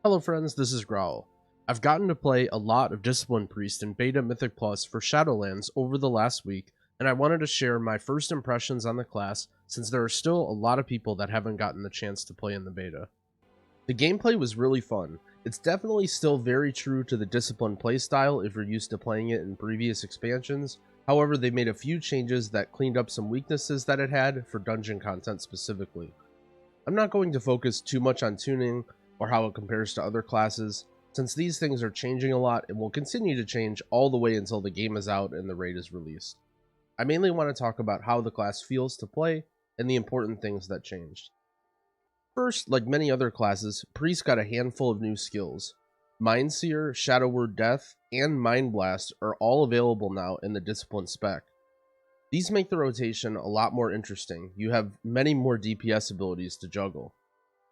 Hello friends, this is Growl. I've gotten to play a lot of Discipline Priest in Beta Mythic Plus for Shadowlands over the last week, and I wanted to share my first impressions on the class since there are still a lot of people that haven't gotten the chance to play in the beta. The gameplay was really fun. It's definitely still very true to the Discipline playstyle if you're used to playing it in previous expansions, however they made a few changes that cleaned up some weaknesses that it had for dungeon content specifically. I'm not going to focus too much on tuning or how it compares to other classes, since these things are changing a lot and will continue to change all the way until the game is out and the raid is released. I mainly want to talk about how the class feels to play and the important things that changed. First, like many other classes, Priest got a handful of new skills. Mindseer, Shadow Word Death, and Mind Blast are all available now in the Discipline spec. These make the rotation a lot more interesting. You have many more DPS abilities to juggle.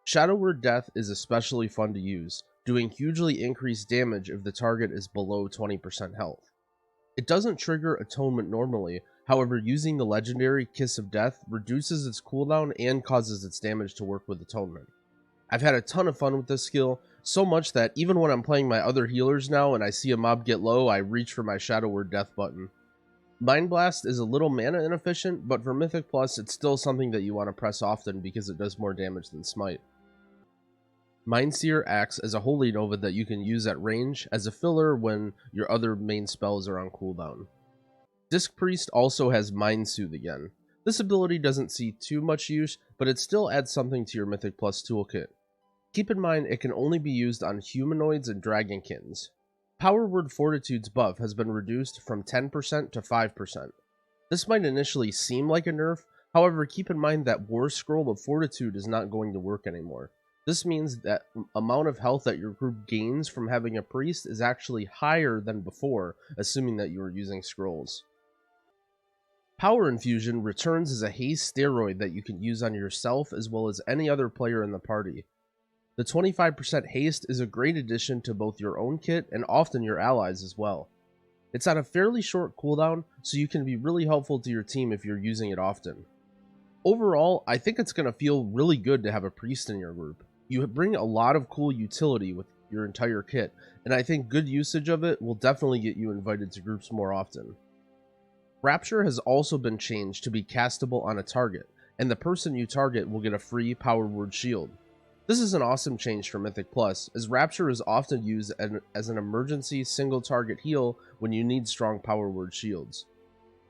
Shadow Word Death is especially fun to use, doing hugely increased damage if the target is below 20% health. It doesn't trigger Atonement normally, however using the legendary Kiss of Death reduces its cooldown and causes its damage to work with Atonement. I've had a ton of fun with this skill, so much that even when I'm playing my other healers now and I see a mob get low, I reach for my Shadow Word Death button. Mind Blast is a little mana inefficient, but for Mythic Plus it's still something that you want to press often because it does more damage than Smite. Mindseer acts as a Holy Nova that you can use at range as a filler when your other main spells are on cooldown. Disc Priest also has Mind Soothe again. This ability doesn't see too much use, but it still adds something to your Mythic Plus toolkit. Keep in mind it can only be used on humanoids and dragonkins. Power Word Fortitude's buff has been reduced from 10% to 5%. This might initially seem like a nerf, however keep in mind that War Scroll of Fortitude is not going to work anymore. This means that amount of health that your group gains from having a priest is actually higher than before, assuming that you are using scrolls. Power Infusion returns as a haste steroid that you can use on yourself as well as any other player in the party. The 25% haste is a great addition to both your own kit and often your allies as well. It's at a fairly short cooldown, so you can be really helpful to your team if you're using it often. Overall, I think it's going to feel really good to have a priest in your group. You bring a lot of cool utility with your entire kit, and I think good usage of it will definitely get you invited to groups more often. Rapture has also been changed to be castable on a target, and the person you target will get a free Power Word shield. This is an awesome change for Mythic Plus, as Rapture is often used as an emergency single target heal when you need strong Power Word shields.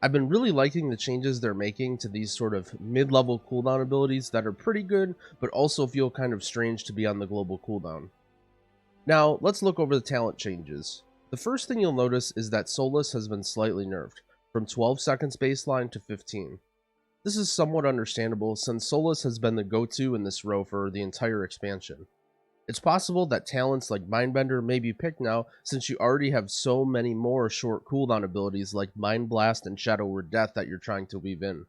I've been really liking the changes they're making to these sort of mid-level cooldown abilities that are pretty good, but also feel kind of strange to be on the global cooldown. Now, let's look over the talent changes. The first thing you'll notice is that Solus has been slightly nerfed, from 12 seconds baseline to 15. This is somewhat understandable since Solus has been the go-to in this row for the entire expansion. It's possible that talents like Mindbender may be picked now since you already have so many more short cooldown abilities like Mind Blast and Shadow Word Death that you're trying to weave in.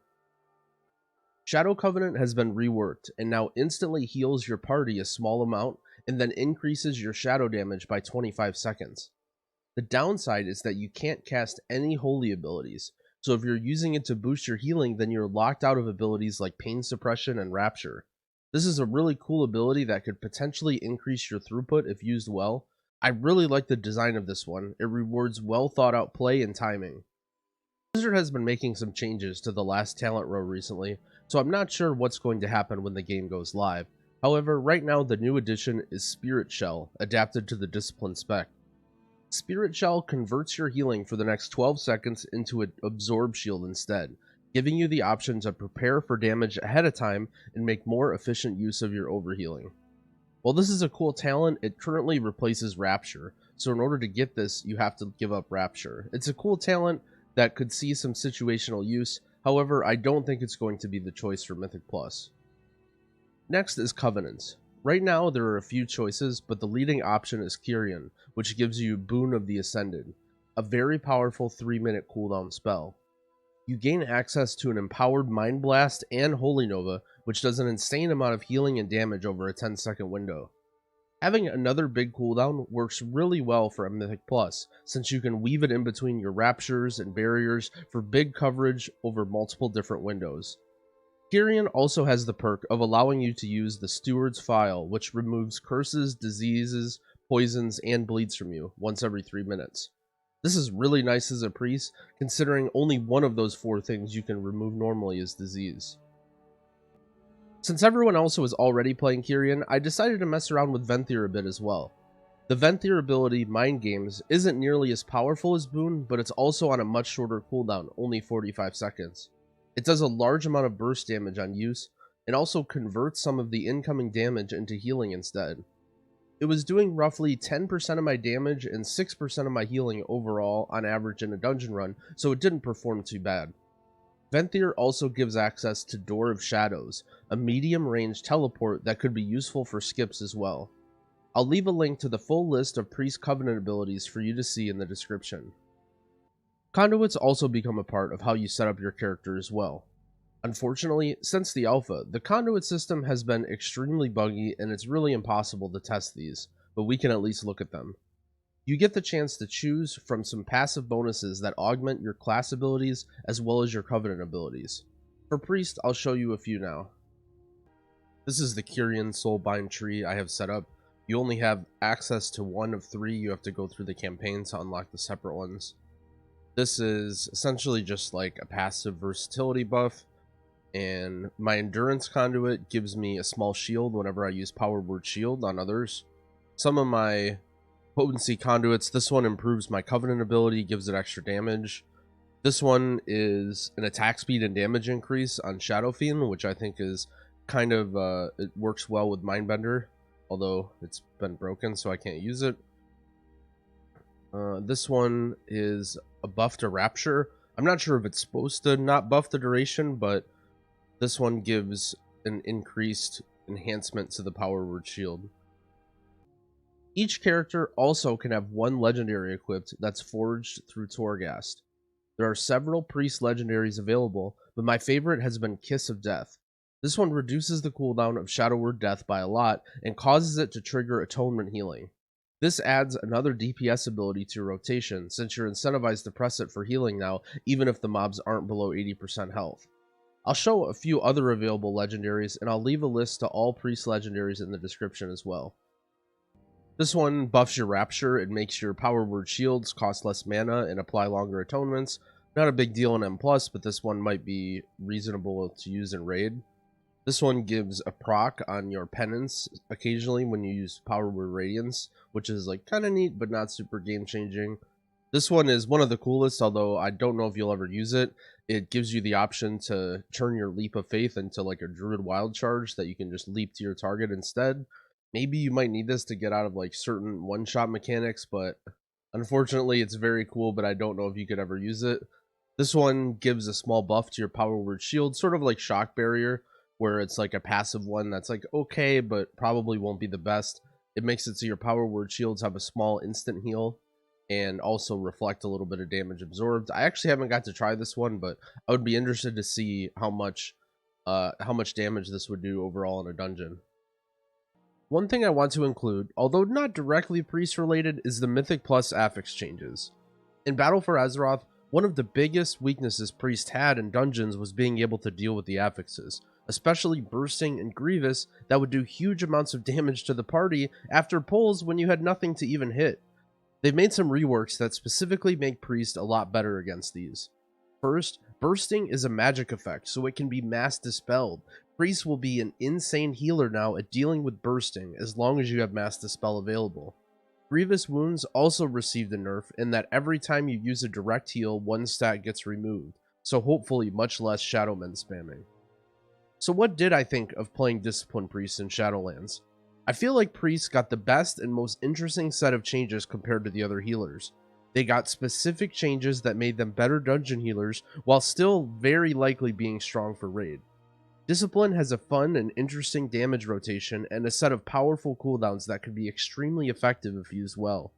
Shadow Covenant has been reworked and now instantly heals your party a small amount and then increases your shadow damage by 25 seconds. The downside is that you can't cast any holy abilities, so if you're using it to boost your healing then you're locked out of abilities like Pain Suppression and Rapture. This is a really cool ability that could potentially increase your throughput if used well. I really like the design of this one. It rewards well thought out play and timing. Blizzard has been making some changes to the last talent row recently, so I'm not sure what's going to happen when the game goes live. However, right now the new addition is Spirit Shell, adapted to the Discipline spec. Spirit Shell converts your healing for the next 12 seconds into an Absorb Shield instead, giving you the option to prepare for damage ahead of time and make more efficient use of your overhealing. While this is a cool talent, it currently replaces Rapture, so in order to get this, you have to give up Rapture. It's a cool talent that could see some situational use, however, I don't think it's going to be the choice for Mythic Plus. Next is Covenants. Right now, there are a few choices, but the leading option is Kyrian, which gives you Boon of the Ascended, a very powerful 3-minute cooldown spell. You gain access to an empowered Mind Blast and Holy Nova, which does an insane amount of healing and damage over a 10-second window. Having another big cooldown works really well for a Mythic Plus, since you can weave it in between your Raptures and Barriers for big coverage over multiple different windows. Kyrian also has the perk of allowing you to use the Steward's File, which removes curses, diseases, poisons, and bleeds from you once every 3 minutes. This is really nice as a priest, considering only one of those 4 things you can remove normally is disease. Since everyone else was already playing Kyrian, I decided to mess around with Venthyr a bit as well. The Venthyr ability, Mind Games, isn't nearly as powerful as Boon, but it's also on a much shorter cooldown, only 45 seconds. It does a large amount of burst damage on use, and also converts some of the incoming damage into healing instead. It was doing roughly 10% of my damage and 6% of my healing overall on average in a dungeon run, so it didn't perform too bad. Venthyr also gives access to Door of Shadows, a medium-range teleport that could be useful for skips as well. I'll leave a link to the full list of Priest Covenant abilities for you to see in the description. Conduits also become a part of how you set up your character as well. Unfortunately, since the alpha, the conduit system has been extremely buggy and it's really impossible to test these, but we can at least look at them. You get the chance to choose from some passive bonuses that augment your class abilities as well as your covenant abilities. For Priest, I'll show you a few now. This is the Kyrian Soulbind tree I have set up. You only have access to 1 of 3, you have to go through the campaign to unlock the separate ones. This is essentially just like a passive versatility buff, and my endurance conduit gives me a small shield whenever I use power word shield on others. Some of my potency conduits, this one improves my covenant ability, gives it extra damage. This one is an attack speed and damage increase on Shadow Fiend, which I think is kind of, it works well with Mindbender, although it's been broken so I can't use it. This one is a buff to Rapture. I'm not sure if it's supposed to not buff the duration, but this one gives an increased enhancement to the power word shield. Each character also can have 1 legendary equipped that's forged through Torghast. There are several priest legendaries available, but my favorite has been Kiss of Death. This one reduces the cooldown of Shadow Word Death by a lot and causes it to trigger atonement healing. This adds another DPS ability to your rotation, since you're incentivized to press it for healing now, even if the mobs aren't below 80% health. I'll show a few other available legendaries, and I'll leave a list to all priest legendaries in the description as well. This one buffs your Rapture and makes your power word shields cost less mana and apply longer atonements. Not a big deal in M+, but this one might be reasonable to use in raid. This one gives a proc on your penance occasionally when you use Power Word Radiance, which is like kind of neat but not super game changing. This one is one of the coolest, although I don't know if you'll ever use it. It gives you the option to turn your Leap of Faith into like a Druid Wild Charge that you can just leap to your target instead. Maybe you might need this to get out of like certain one-shot mechanics, but unfortunately it's very cool, but I don't know if you could ever use it. This one gives a small buff to your Power Word Shield, sort of like Shock Barrier, where it's like a passive one that's like okay, but probably won't be the best. It makes it so your power word shields have a small instant heal and also reflect a little bit of damage absorbed. I actually haven't got to try this one, but I would be interested to see how much damage this would do overall in a dungeon. One thing I want to include, although not directly priest related, is the Mythic Plus affix changes. In Battle for Azeroth, one of the biggest weaknesses priest had in dungeons was being able to deal with the affixes, especially bursting and grievous that would do huge amounts of damage to the party after pulls when you had nothing to even hit. They've made some reworks that specifically make priest a lot better against these. First, bursting is a magic effect, so it can be mass dispelled. Priest will be an insane healer now at dealing with bursting as long as you have mass dispel available. Grievous wounds also received a nerf in that every time you use a direct heal, 1 stat gets removed, so hopefully much less Shadowmen spamming. So what did I think of playing Discipline Priest in Shadowlands? I feel like Priest got the best and most interesting set of changes compared to the other healers. They got specific changes that made them better dungeon healers while still very likely being strong for raid. Discipline has a fun and interesting damage rotation and a set of powerful cooldowns that can be extremely effective if used well.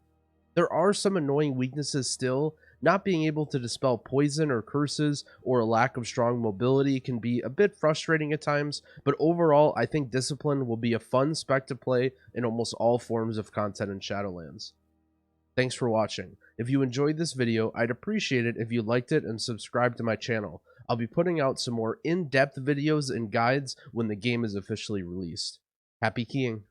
There are some annoying weaknesses still. Not being able to dispel poison or curses or a lack of strong mobility can be a bit frustrating at times, but overall I think Discipline will be a fun spec to play in almost all forms of content in Shadowlands. Thanks for watching. If you enjoyed this video, I'd appreciate it if you liked it and subscribed to my channel. I'll be putting out some more in-depth videos and guides when the game is officially released. Happy keying!